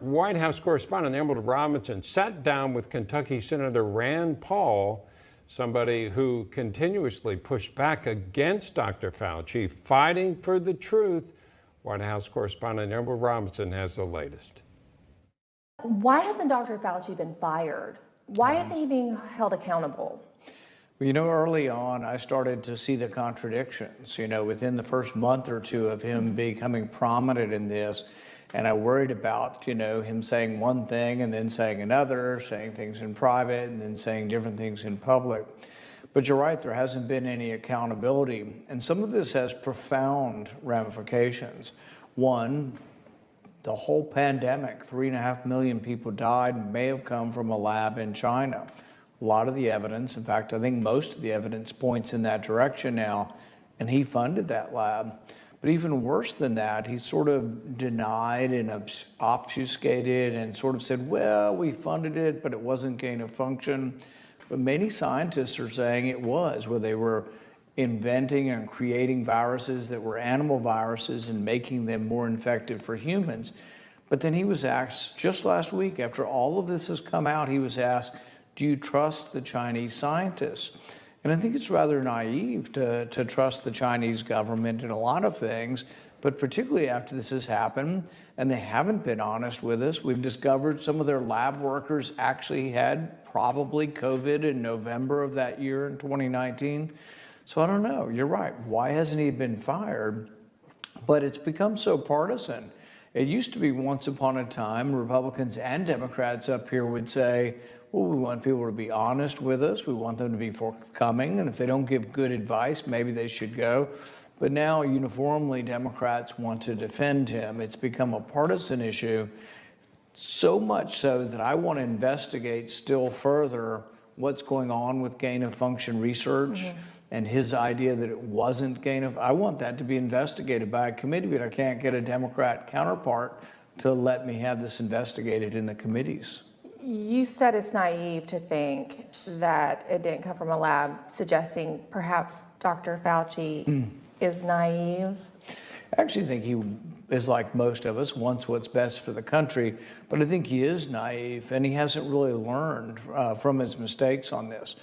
White House correspondent Emerald Robinson sat down with Kentucky Senator Rand Paul, somebody who continuously pushed back against Dr. Fauci, fighting for the truth. White House correspondent Emerald Robinson has the latest. Why hasn't Dr. Fauci been fired? Why isn't he being held accountable? Well, you know, early on, I started to see the contradictions, you know, within the first month or two of him becoming prominent in this. And I worried about, you know, him saying one thing and then saying another, saying things in private and then saying different things in public. But you're right, there hasn't been any accountability. And some of this has profound ramifications. One, the whole pandemic, 3.5 million people died, may have come from a lab in China. A lot of the evidence, in fact, I think most of the evidence points in that direction now, and he funded that lab. But even worse than that, he sort of denied and obfuscated and sort of said, well, we funded it, but it wasn't gain of function. But many scientists are saying it was, where they were inventing and creating viruses that were animal viruses and making them more effective for humans. But then he was asked just last week, after all of this has come out, he was asked, do you trust the Chinese scientists? And I think it's rather naive to trust the Chinese government in a lot of things, but particularly after this has happened, and they haven't been honest with us. We've discovered some of their lab workers actually had probably COVID in November of that year in 2019. So I don't know, you're right. Why hasn't he been fired? But it's become so partisan. It used to be once upon a time, Republicans and Democrats up here would say, well, we want people to be honest with us. We want them to be forthcoming. And if they don't give good advice, maybe they should go. But now uniformly, Democrats want to defend him. It's become a partisan issue, so much so that I want to investigate still further what's going on with gain of function research and his idea that it wasn't gain of, I want that to be investigated by a committee, but I can't get a Democrat counterpart to let me have this investigated in the committees. You said it's naive to think that it didn't come from a lab, suggesting perhaps Dr. Fauci is naive. I actually think he is like most of us, wants what's best for the country, but I think he is naive and he hasn't really learned from his mistakes on this.